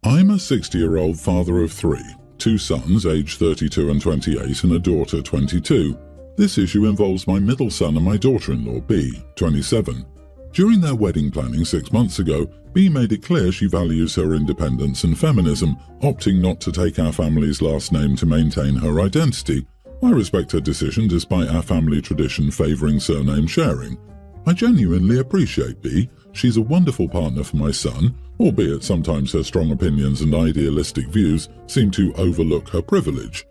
I'm a 60-year-old father of three, two sons aged 32 and 28 and a daughter 22. This issue involves my middle son and my daughter-in-law, B, 27. During their wedding planning 6 months ago, B made it clear she values her independence and feminism, opting not to take our family's last name to maintain her identity. I respect her decision despite our family tradition favouring surname sharing. I genuinely appreciate B. She's a wonderful partner for my son, albeit sometimes her strong opinions and idealistic views seem to overlook her privilege.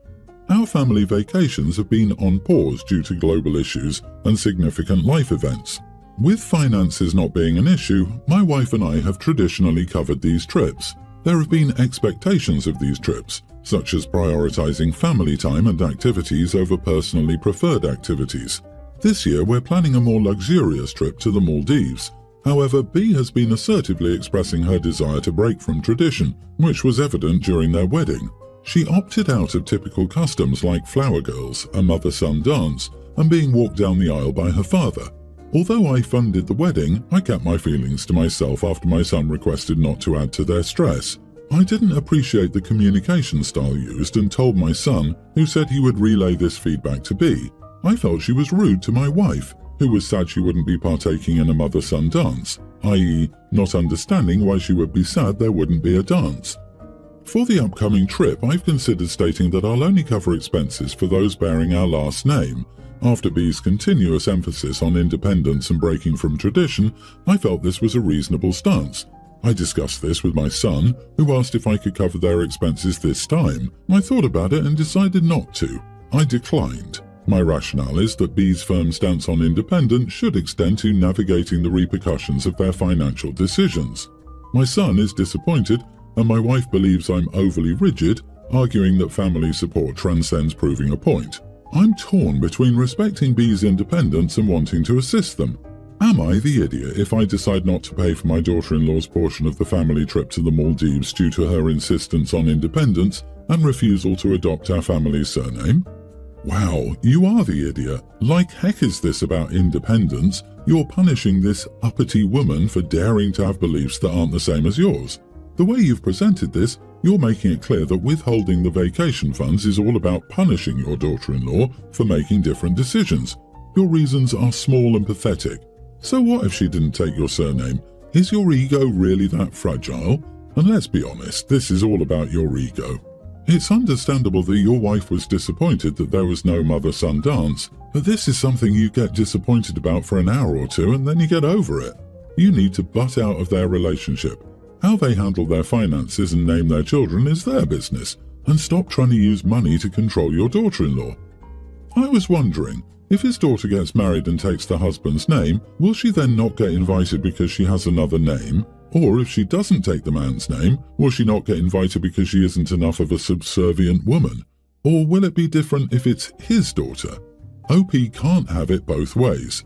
Our family vacations have been on pause due to global issues and significant life events. With finances not being an issue, my wife and I have traditionally covered these trips. There have been expectations of these trips, such as prioritizing family time and activities over personally preferred activities. This year we're planning a more luxurious trip to the Maldives. However, B has been assertively expressing her desire to break from tradition, which was evident during their wedding. She opted out of typical customs like flower girls, a mother-son dance, and being walked down the aisle by her father. Although I funded the wedding, I kept my feelings to myself after my son requested not to add to their stress. I didn't appreciate the communication style used and told my son, who said he would relay this feedback to B. I felt she was rude to my wife, who was sad she wouldn't be partaking in a mother-son dance, i.e. not understanding why she would be sad there wouldn't be a dance. For the upcoming trip, I've considered stating that I'll only cover expenses for those bearing our last name. After B's continuous emphasis on independence and breaking from tradition, I felt this was a reasonable stance. I discussed this with my son, who asked if I could cover their expenses this time. I thought about it and decided not to. I declined. My rationale is that B's firm stance on independence should extend to navigating the repercussions of their financial decisions. My son is disappointed, and my wife believes I'm overly rigid, arguing that family support transcends proving a point. I'm torn between respecting B's independence and wanting to assist them. Am I the idiot if I decide not to pay for my daughter-in-law's portion of the family trip to the Maldives due to her insistence on independence and refusal to adopt our family's surname? Wow, you are the idiot. Like heck is this about independence? You're punishing this uppity woman for daring to have beliefs that aren't the same as yours. The way you've presented this, you're making it clear that withholding the vacation funds is all about punishing your daughter-in-law for making different decisions. Your reasons are small and pathetic. So what if she didn't take your surname? Is your ego really that fragile? And let's be honest, this is all about your ego. It's understandable that your wife was disappointed that there was no mother-son dance, but this is something you get disappointed about for an hour or two and then you get over it. You need to butt out of their relationship. How they handle their finances and name their children is their business, and stop trying to use money to control your daughter-in-law. I was wondering, if his daughter gets married and takes the husband's name, will she then not get invited because she has another name? Or if she doesn't take the man's name, will she not get invited because she isn't enough of a subservient woman? Or will it be different if it's his daughter? OP can't have it both ways.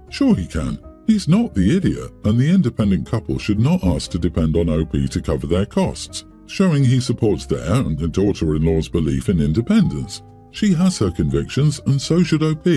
Sure he can. He's not the idiot, and the independent couple should not ask to depend on OP to cover their costs, showing he supports their and the daughter-in-law's belief in independence. She has her convictions, and so should OP.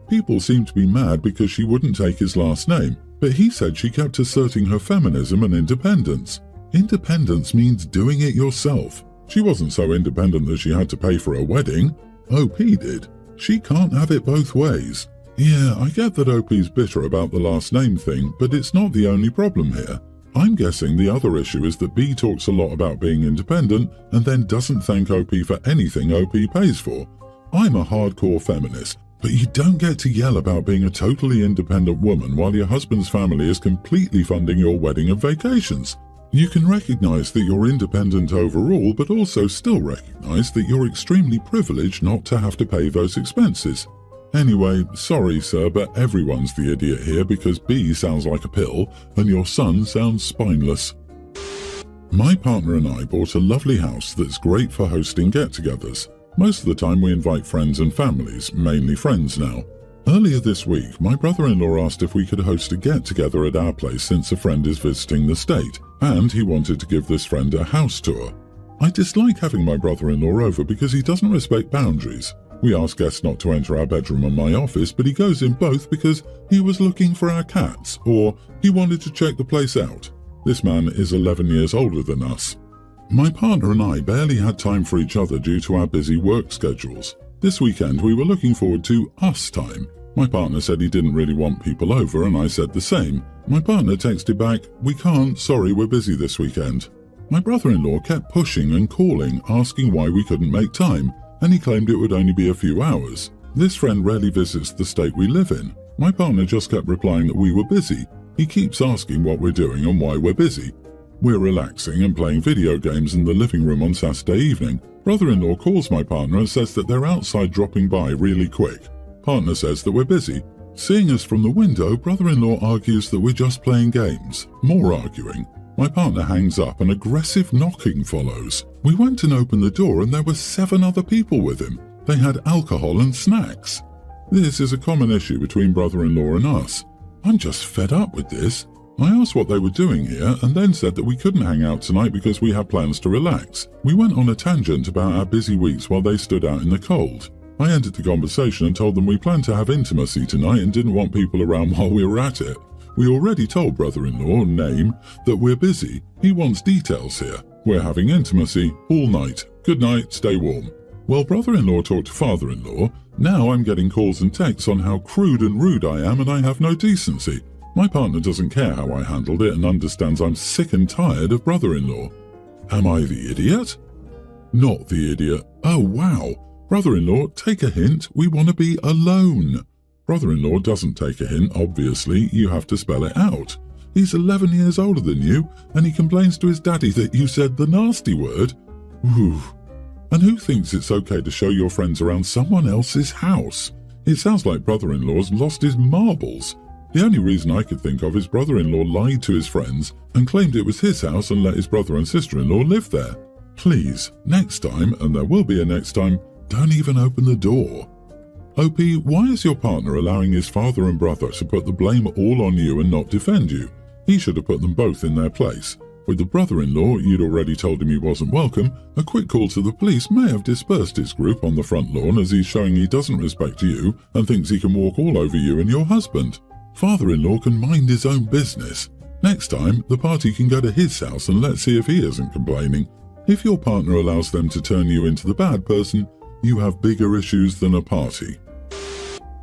People seem to be mad because she wouldn't take his last name, but he said she kept asserting her feminism and independence. Independence means doing it yourself. She wasn't so independent that she had to pay for a wedding. OP did. She can't have it both ways. Yeah, I get that OP's bitter about the last name thing, but it's not the only problem here. I'm guessing the other issue is that B talks a lot about being independent and then doesn't thank OP for anything OP pays for. I'm a hardcore feminist, but you don't get to yell about being a totally independent woman while your husband's family is completely funding your wedding and vacations. You can recognize that you're independent overall, but also still recognize that you're extremely privileged not to have to pay those expenses. Anyway, sorry sir, but everyone's the idiot here because B sounds like a pill and your son sounds spineless. My partner and I bought a lovely house that's great for hosting get-togethers. Most of the time we invite friends and families, mainly friends now. Earlier this week, my brother-in-law asked if we could host a get-together at our place since a friend is visiting the state, and he wanted to give this friend a house tour. I dislike having my brother-in-law over because he doesn't respect boundaries. We ask guests not to enter our bedroom and my office, but he goes in both because he was looking for our cats, or he wanted to check the place out. This man is 11 years older than us. My partner and I barely had time for each other due to our busy work schedules. This weekend we were looking forward to us time. My partner said he didn't really want people over and I said the same. My partner texted back, "We can't, sorry, we're busy this weekend." My brother-in-law kept pushing and calling, asking why we couldn't make time, and he claimed it would only be a few hours. This friend rarely visits the state we live in. My partner just kept replying that we were busy. He keeps asking what we're doing and why we're busy. We're relaxing and playing video games in the living room on Saturday evening. Brother-in-law calls my partner and says that they're outside dropping by really quick. Partner says that we're busy. Seeing us from the window, brother-in-law argues that we're just playing games. More arguing. My partner hangs up and aggressive knocking follows. We went and opened the door and there were 7 other people with him. They had alcohol and snacks. This is a common issue between brother-in-law and us. I'm just fed up with this. I asked what they were doing here and then said that we couldn't hang out tonight because we had plans to relax. We went on a tangent about our busy weeks while they stood out in the cold. I ended the conversation and told them we planned to have intimacy tonight and didn't want people around while we were at it. We already told brother-in-law, name, that we're busy. He wants details here. We're having intimacy all night. Good night, stay warm. Well, brother-in-law talked to father-in-law. Now I'm getting calls and texts on how crude and rude I am and I have no decency. My partner doesn't care how I handled it and understands I'm sick and tired of brother-in-law. Am I the idiot? Not the idiot. Oh, wow. Brother-in-law, take a hint. We want to be alone. Brother-in-law doesn't take a hint, obviously. You have to spell it out. He's 11 years older than you, and he complains to his daddy that you said the nasty word. Ooh. And who thinks it's okay to show your friends around someone else's house? It sounds like brother-in-law's lost his marbles. The only reason I could think of is brother-in-law lied to his friends and claimed it was his house and let his brother and sister-in-law live there. Please, next time, and there will be a next time, don't even open the door. OP, why is your partner allowing his father and brother to put the blame all on you and not defend you? He should have put them both in their place. With the brother-in-law, you'd already told him he wasn't welcome. A quick call to the police may have dispersed his group on the front lawn as he's showing he doesn't respect you and thinks he can walk all over you and your husband. Father-in-law can mind his own business. Next time, the party can go to his house and let's see if he isn't complaining. If your partner allows them to turn you into the bad person, you have bigger issues than a party.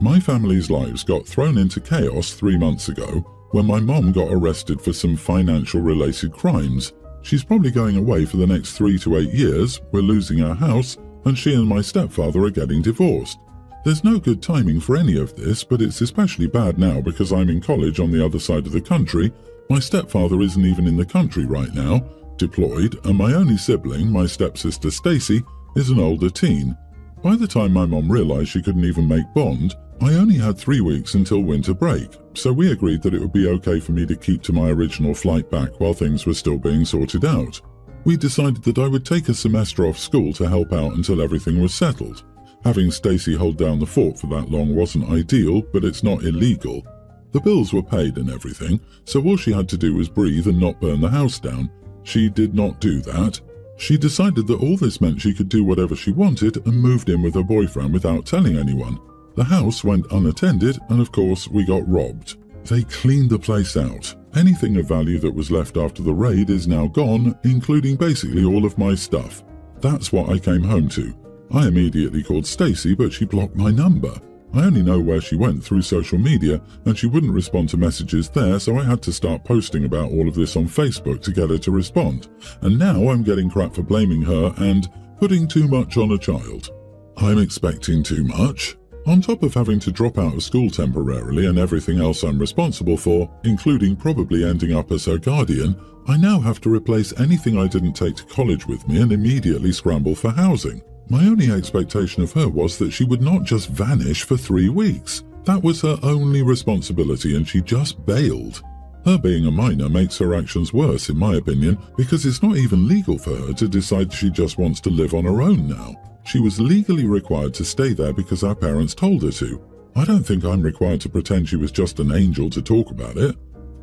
My family's lives got thrown into chaos 3 months ago when my mom got arrested for some financial-related crimes. She's probably going away for the next 3 to 8 years, we're losing our house, and she and my stepfather are getting divorced. There's no good timing for any of this, but it's especially bad now because I'm in college on the other side of the country. My stepfather isn't even in the country right now, deployed, and my only sibling, my stepsister Stacy, is an older teen. By the time my mom realized she couldn't even make bond, I only had 3 weeks until winter break, so we agreed that it would be okay for me to keep to my original flight back while things were still being sorted out. We decided that I would take a semester off school to help out until everything was settled. Having Stacy hold down the fort for that long wasn't ideal, but it's not illegal. The bills were paid and everything, so all she had to do was breathe and not burn the house down. She did not do that. She decided that all this meant she could do whatever she wanted and moved in with her boyfriend without telling anyone. The house went unattended and of course we got robbed. They cleaned the place out. Anything of value that was left after the raid is now gone, including basically all of my stuff. That's what I came home to. I immediately called Stacy, but she blocked my number. I only know where she went through social media, and she wouldn't respond to messages there, so I had to start posting about all of this on Facebook to get her to respond. And now I'm getting crap for blaming her and putting too much on a child. I'm expecting too much. On top of having to drop out of school temporarily and everything else I'm responsible for, including probably ending up as her guardian, I now have to replace anything I didn't take to college with me and immediately scramble for housing. My only expectation of her was that she would not just vanish for 3 weeks. That was her only responsibility and she just bailed. Her being a minor makes her actions worse in my opinion because it's not even legal for her to decide she just wants to live on her own now. She was legally required to stay there because our parents told her to. I don't think I'm required to pretend she was just an angel to talk about it.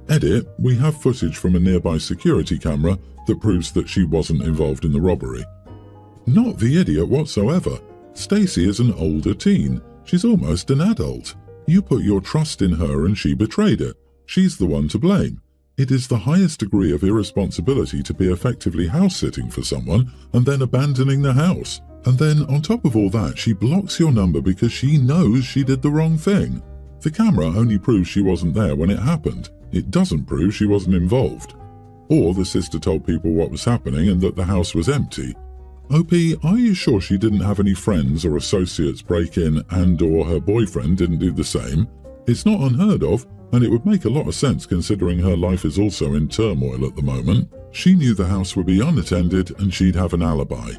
Edit, we have footage from a nearby security camera that proves that she wasn't involved in the robbery. Not the idiot whatsoever. Stacy is an older teen. She's almost an adult. You put your trust in her and she betrayed it. She's the one to blame. It is the highest degree of irresponsibility to be effectively house-sitting for someone and then abandoning the house. And then, on top of all that, she blocks your number because she knows she did the wrong thing. The camera only proves she wasn't there when it happened. It doesn't prove she wasn't involved. Or the sister told people what was happening and that the house was empty. OP, are you sure she didn't have any friends or associates break in and/or her boyfriend didn't do the same? It's not unheard of, and it would make a lot of sense considering her life is also in turmoil at the moment. She knew the house would be unattended and she'd have an alibi.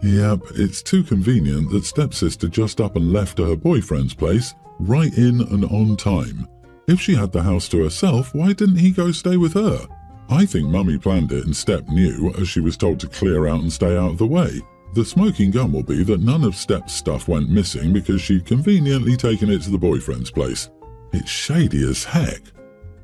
Yep, it's too convenient that stepsister just up and left to her boyfriend's place, right in and on time. If she had the house to herself, why didn't he go stay with her? I think Mummy planned it and Step knew, as she was told to clear out and stay out of the way. The smoking gun will be that none of Step's stuff went missing because she'd conveniently taken it to the boyfriend's place. It's shady as heck.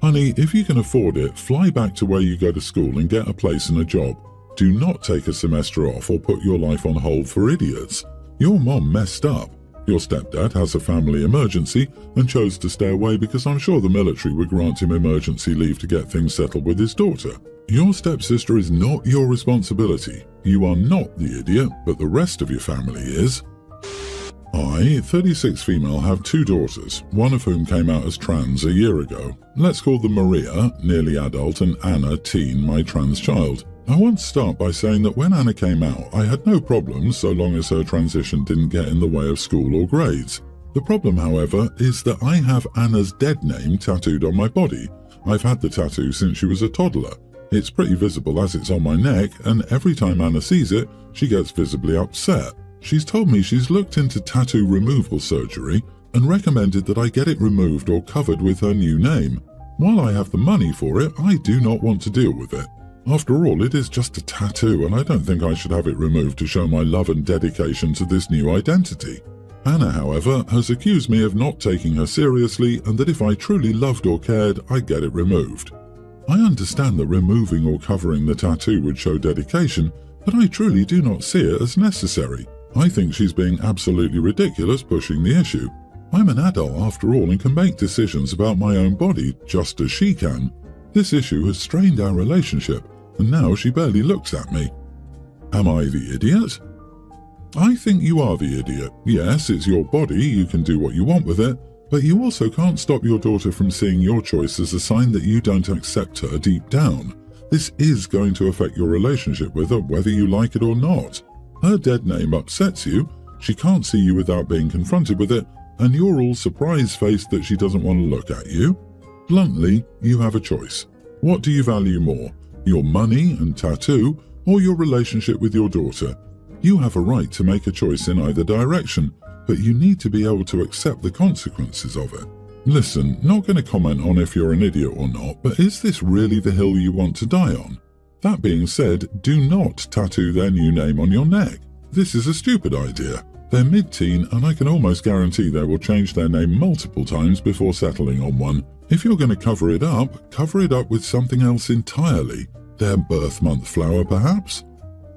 Honey, if you can afford it, fly back to where you go to school and get a place and a job. Do not take a semester off or put your life on hold for idiots. Your mom messed up. Your stepdad has a family emergency and chose to stay away because I'm sure the military would grant him emergency leave to get things settled with his daughter. Your stepsister is not your responsibility. You are not the idiot, but the rest of your family is. I, 36 female, have 2 daughters, one of whom came out as trans a year ago. Let's call them Maria, nearly adult, and Anna, teen, my trans child. I want to start by saying that when Anna came out, I had no problems so long as her transition didn't get in the way of school or grades. The problem, however, is that I have Anna's dead name tattooed on my body. I've had the tattoo since she was a toddler. It's pretty visible as it's on my neck, and every time Anna sees it, she gets visibly upset. She's told me she's looked into tattoo removal surgery and recommended that I get it removed or covered with her new name. While I have the money for it, I do not want to deal with it. After all, it is just a tattoo, and I don't think I should have it removed to show my love and dedication to this new identity. Anna, however, has accused me of not taking her seriously and that if I truly loved or cared, I'd get it removed. I understand that removing or covering the tattoo would show dedication, but I truly do not see it as necessary. I think she's being absolutely ridiculous pushing the issue. I'm an adult after all and can make decisions about my own body just as she can. This issue has strained our relationship, and now she barely looks at me. Am I the idiot? I think you are the idiot. Yes, it's your body, you can do what you want with it, but you also can't stop your daughter from seeing your choice as a sign that you don't accept her deep down. This is going to affect your relationship with her, whether you like it or not. Her dead name upsets you, she can't see you without being confronted with it, and you're all surprise-faced that she doesn't want to look at you. Bluntly, you have a choice. What do you value more? Your money and tattoo, or your relationship with your daughter? You have a right to make a choice in either direction, but you need to be able to accept the consequences of it. Listen, not going to comment on if you're an idiot or not, but is this really the hill you want to die on? That being said, do not tattoo their new name on your neck. This is a stupid idea. They're mid-teen and I can almost guarantee they will change their name multiple times before settling on one. If you're going to cover it up with something else entirely. Their birth month flower, perhaps?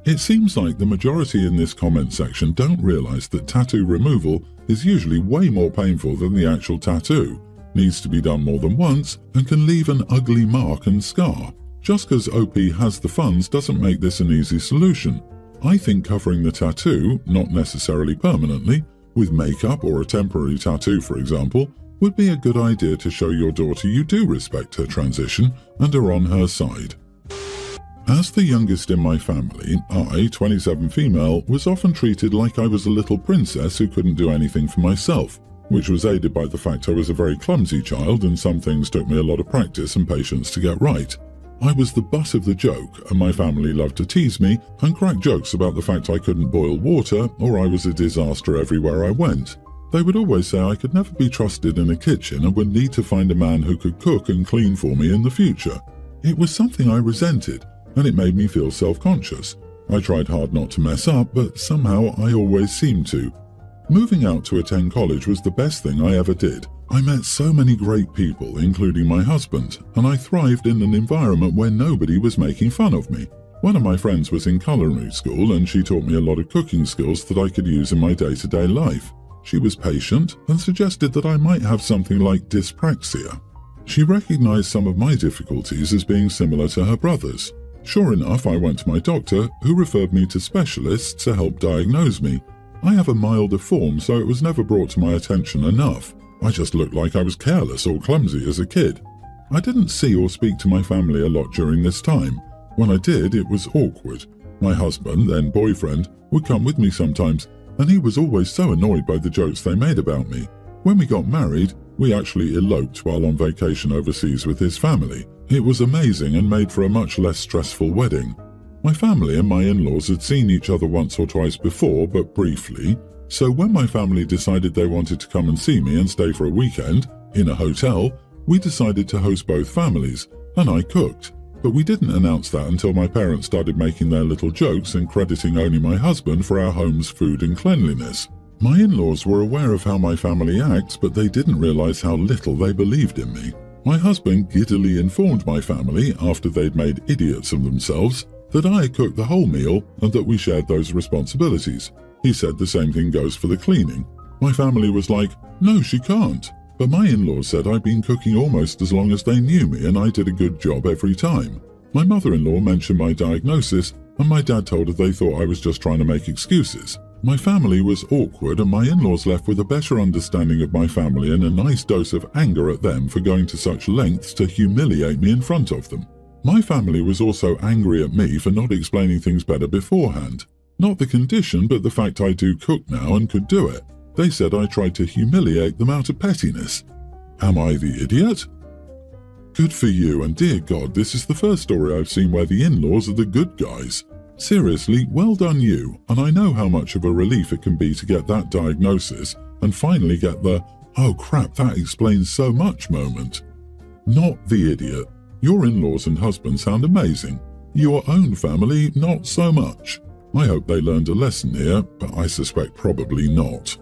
It seems like the majority in this comment section don't realize that tattoo removal is usually way more painful than the actual tattoo, needs to be done more than once, and can leave an ugly mark and scar. Just because OP has the funds doesn't make this an easy solution. I think covering the tattoo, not necessarily permanently, with makeup or a temporary tattoo for example, would be a good idea to show your daughter you do respect her transition and are on her side. As the youngest in my family, I, 27 female, was often treated like I was a little princess who couldn't do anything for myself, which was aided by the fact I was a very clumsy child and some things took me a lot of practice and patience to get right. I was the butt of the joke, and my family loved to tease me and crack jokes about the fact I couldn't boil water or I was a disaster everywhere I went. They would always say I could never be trusted in a kitchen and would need to find a man who could cook and clean for me in the future. It was something I resented, and it made me feel self-conscious. I tried hard not to mess up, but somehow I always seemed to. Moving out to attend college was the best thing I ever did. I met so many great people, including my husband, and I thrived in an environment where nobody was making fun of me. One of my friends was in culinary school and she taught me a lot of cooking skills that I could use in my day-to-day life. She was patient and suggested that I might have something like dyspraxia. She recognized some of my difficulties as being similar to her brother's. Sure enough, I went to my doctor, who referred me to specialists to help diagnose me. I have a milder form, so it was never brought to my attention enough. I just looked like I was careless or clumsy as a kid. I didn't see or speak to my family a lot during this time. When I did, it was awkward. My husband, then boyfriend, would come with me sometimes, and he was always so annoyed by the jokes they made about me. When we got married, we actually eloped while on vacation overseas with his family. It was amazing and made for a much less stressful wedding. My family and my in-laws had seen each other once or twice before, but briefly, so when my family decided they wanted to come and see me and stay for a weekend, in a hotel, we decided to host both families, and I cooked. But we didn't announce that until my parents started making their little jokes and crediting only my husband for our home's food and cleanliness. My in-laws were aware of how my family acts, but they didn't realize how little they believed in me. My husband giddily informed my family, after they'd made idiots of themselves, that I cooked the whole meal and that we shared those responsibilities. He said the same thing goes for the cleaning. My family was like, "No, she can't." But my in-laws said I'd been cooking almost as long as they knew me and I did a good job every time. My mother-in-law mentioned my diagnosis, and my dad told her they thought I was just trying to make excuses. My family was awkward, and my in-laws left with a better understanding of my family and a nice dose of anger at them for going to such lengths to humiliate me in front of them. My family was also angry at me for not explaining things better beforehand. Not the condition, but the fact I do cook now and could do it. They said I tried to humiliate them out of pettiness. Am I the idiot? Good for you, and dear God, this is the first story I've seen where the in-laws are the good guys. Seriously, well done you, and I know how much of a relief it can be to get that diagnosis and finally get the, "Oh crap, that explains so much" moment. Not the idiot. Your in-laws and husband sound amazing. Your own family, not so much. I hope they learned a lesson here, but I suspect probably not.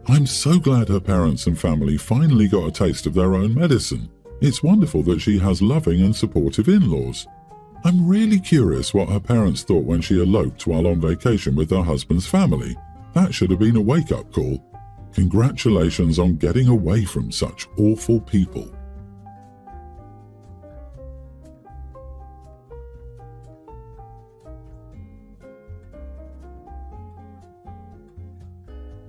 I'm so glad her parents and family finally got a taste of their own medicine. It's wonderful that she has loving and supportive in-laws. I'm really curious what her parents thought when she eloped while on vacation with her husband's family. That should have been a wake-up call. Congratulations on getting away from such awful people.